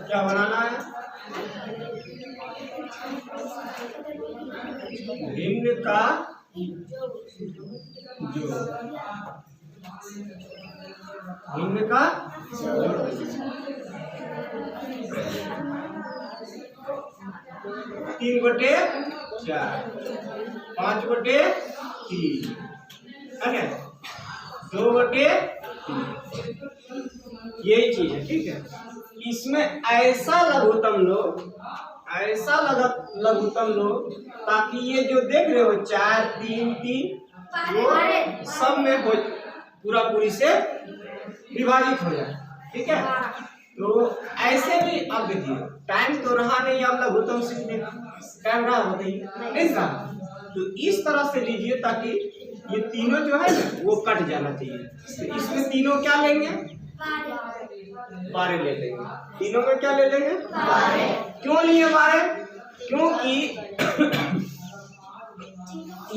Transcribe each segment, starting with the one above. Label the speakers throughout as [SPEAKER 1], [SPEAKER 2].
[SPEAKER 1] क्या बनाना है? भिन्न का जोड़, भिन्न का जोड़। 3/4, 5/3 है ना, 2/3 यही चीज है। ठीक है, इसमें ऐसा लघुत्तम लो, ऐसा लघुत्तम लो ताकि ये जो देख रहे हो 4, 3, 3 वो सब में पूरा पूरी से विभाजित हो जाए। ठीक है, तो ऐसे भी आप देखिए, टाइम तो रहा नहीं, आप लघुत्तम सीखने का टाइम रहा बताइए नहीं रहा, तो इस तरह से लीजिए ताकि ये तीनों जो है ना वो कट जाना चाहिए। तो इसमें तीनों क्या लेंगे? 12 ले लेंगे। तीनों में क्या ले लेंगे? 12। क्यों लिए 12? क्योंकि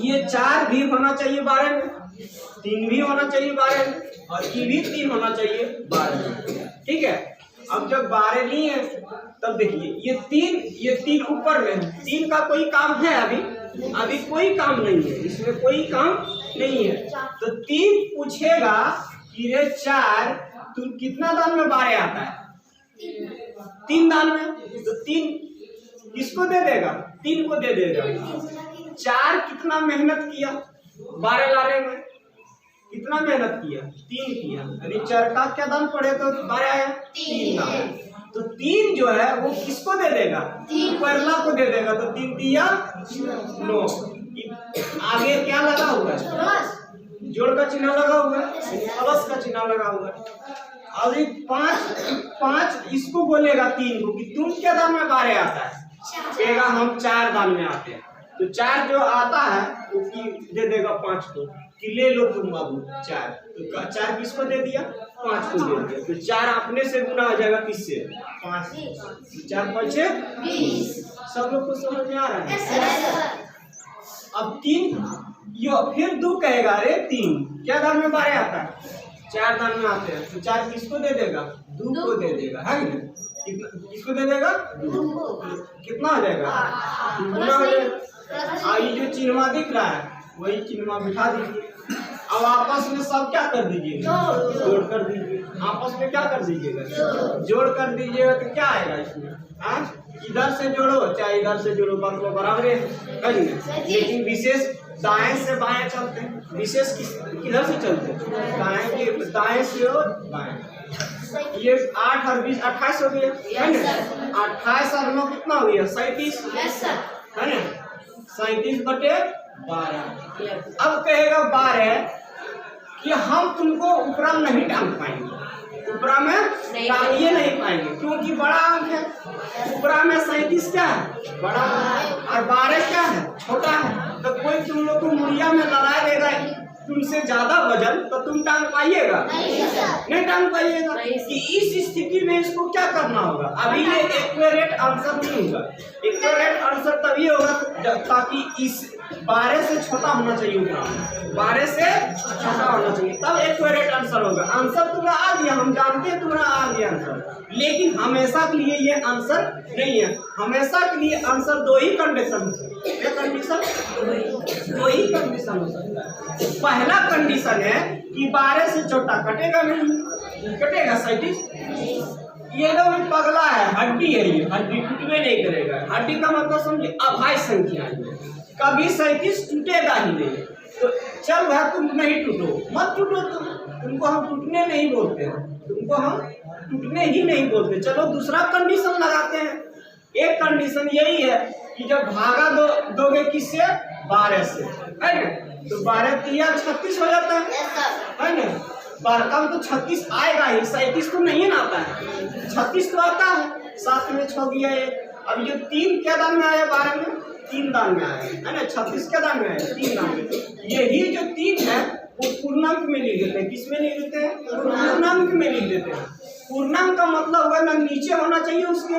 [SPEAKER 1] ये 4 भी होना चाहिए 12 में, 3 भी होना चाहिए 12 में, और ये भी 3 होना चाहिए 12 में। ठीक है, अब जब 12 लिए तब देखिए ये 3 ऊपर में, 3 का कोई काम है? अभी कोई काम नहीं है, इसमें कोई काम नहीं है। तो 3 पूछेगा कि रे 4 तुम कितना दान में 12 आता है? 3 दान में, तो 3 किसको दे देगा? 3 को दे देगा। 4 कितना मेहनत किया 12 लाने में? कितना मेहनत किया? 3 किया। अभी 4 का क्या दान पड़े तो 12 आया? 3 दान। तो 3 जो है वो किसको दे देगा? परला को दे देगा। तो 3 दिया 9। आगे क्या लगा हुआ है? जोड़ का चिन्ह लगा हुआ है, प्लस का चिन्ह लगा हुआ है। अभी 5 इसको बोलेगा 3 को कि तुम क्या दान में 12 आता है? कहेगा हम 4 दान में आते हैं। तो 4 जो आता है वो दे देगा 5 को कि ले लो तुम बाबू 4। तो 4 किसको दे दिया? 5 को दे दिया। तो 4 अपने से गुना हो जाएगा किससे? 5। 4 5 20। सब लोग को समझ में आ रहा है? अब 3 यो फिर 2 कहेगा अरे 3 क्या दान में 12 आता है? 4 दान में आते हैं। तो 4 किसको दे देगा? 2 को दे देगा, है ना? किसको दे देगा? 2 को। कितना हो जाएगा? 2 हो जाएगा। ये जो चिन्ह दिख रहा है वही चिन्ह बिठा दीजिए। अब आपस में सब क्या कर दीजिएगा? जोड़ कर दीजिए। आपस में क्या कर दीजिएगा? जोड़ कर दीजिएगा। तो क्या आएगा इसमें? इधर से जोड़ो चाहे इधर से जोड़ो, बात तो बराबर है, लेकिन विशेष दाएं से बाएं चलते हैं। विशेष किधर से चलते हैं? दाएं से और बाएं। ये 8 और 20 28 हो गया, है ना? 28 और 9 कितना हो गया? 37, है ना? 37/12। अब कहेगा 12 कि हम तुमको उपरा नहीं टांग पाएंगे, उपरा में टांगिए नहीं पाएंगे क्योंकि बड़ा अंक है। उपरा में 37 क्या है? बड़ा, और 12 क्या है? छोटा है। तो कोई तुम लोग को मुड़िया में लड़ा देगा तुमसे ज्यादा वजन, तो तुम टांग पाइएगा? नहीं टांग पाइएगा। कि इस स्थिति में इसको क्या करना होगा? अभी ये एक्यूरेट आंसर नहीं होगा। एक्यूरेट आंसर तभी होगा ताकि इस 12 से छोटा होना चाहिए, उपरा 12 से छोटा होना चाहिए, तब एक्यूरेट आंसर होगा। आंसर तुम्हारा आ गया, हम जानते हैं तुम्हारा आ गया आंसर, लेकिन हमेशा के लिए ये आंसर नहीं है। हमेशा के लिए आंसर 2 ही कंडीशन है। क्या कंडीशन? 2 ही कंडीशन हो सकता है। पहला कंडीशन है कि 12 से छोटा कटेगा नहीं, कटेगा 37। ये एकदम पगला है, हड्डी है, ये हड्डी टूटने नहीं करेगा। हड्डी का मतलब समझिए अभाज्य संख्या है, कभी 37 टूटेगा ही नहीं। तो चल भाई तुम नहीं टूटो, मत टूटो, तुमको हम टूटने नहीं बोलते हैं, तुमको हम टूटने ही नहीं बोलते। चलो दूसरा कंडीशन लगाते हैं। एक कंडीशन यही है कि जब भागा दोगे किससे? 12 से, है ना? तो 12 तिया 36 हो जाता है ना? 12 का तो 36 आएगा ही, 37 तो नहीं ना आता है। 36 तो आता है, 7 में 6 गया 1। अब जो 3 क्या दान में आया 12 में, 3 दान में आया है ना। 36 क्या दान में आया, 3 दान में। यही जो 3 है वो पूर्णांक में लिख देते हैं। किस में लिख देते हैं, पूर्णांक में लिख देते हैं। पूर्णांक का मतलब हुआ ना नीचे होना चाहिए उसके,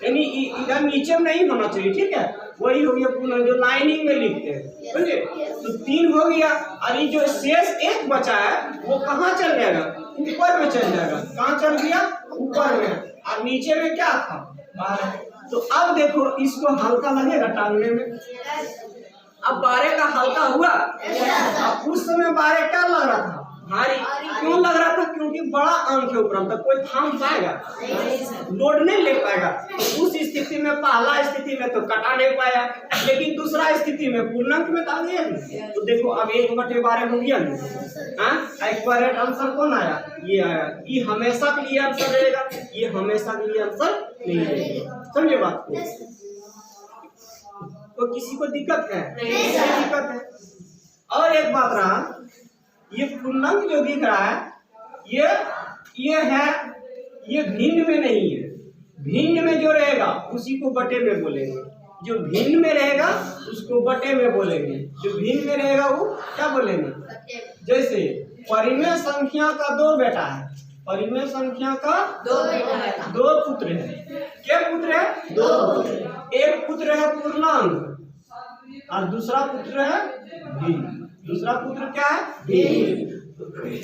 [SPEAKER 1] यानी इधर नीचे में नहीं होना चाहिए, ठीक है। वही हो गया पूर्णांक, जो लाइनिंग में लिखते हैं, समझे। तो 3 हो गया, और ये जो शेष 1 बचा है वो कहाँ चल जाएगा, ऊपर में चल जाएगा। कहाँ चल गया, ऊपर में, और नीचे में क्या था 12। तो अब देखो इसको हल्का लगेगा टांगने में। अब 12 का हल्का हुआ, अब उस समय 12 क्या लग रहा था, भारी। क्यों लग रहा था, क्योंकि बड़ा अंक है ऊपर तक, कोई थाम पाएगा, लोड नहीं ले पाएगा। उस स्थिति में, पहला स्थिति में तो कटा नहीं पाया, लेकिन दूसरा स्थिति में पूर्णांक में आ गया। तो देखो अब 1/12 हो गया ना। एक्यूरेट आंसर कौन आया, ये आया। ये हमेशा के लिए आंसर रहेगा, ये हमेशा के लिए आंसर नहीं रहेगा। समझे बात को, तो किसी को दिक्कत है, नहीं दिक्कत है। और एक बात रहा, ये पूर्णांक जो दिख रहा है ये है, ये भिन्न में नहीं है। भिन्न में जो रहेगा उसी को बटे में बोलेंगे, जो भिन्न में रहेगा उसको बटे में बोलेंगे। जो भिन्न में रहेगा वो क्या बोलेंगे, जैसे परिमेय संख्या का 2 बेटा है, परिमेय संख्या का 2 पुत्र है। क्या पुत्र है, 2 पुत्र। एक पुत्र है पूर्णांक और दूसरा पुत्र है भिन्न। दूसरा पुत्र क्या है, भिन्न।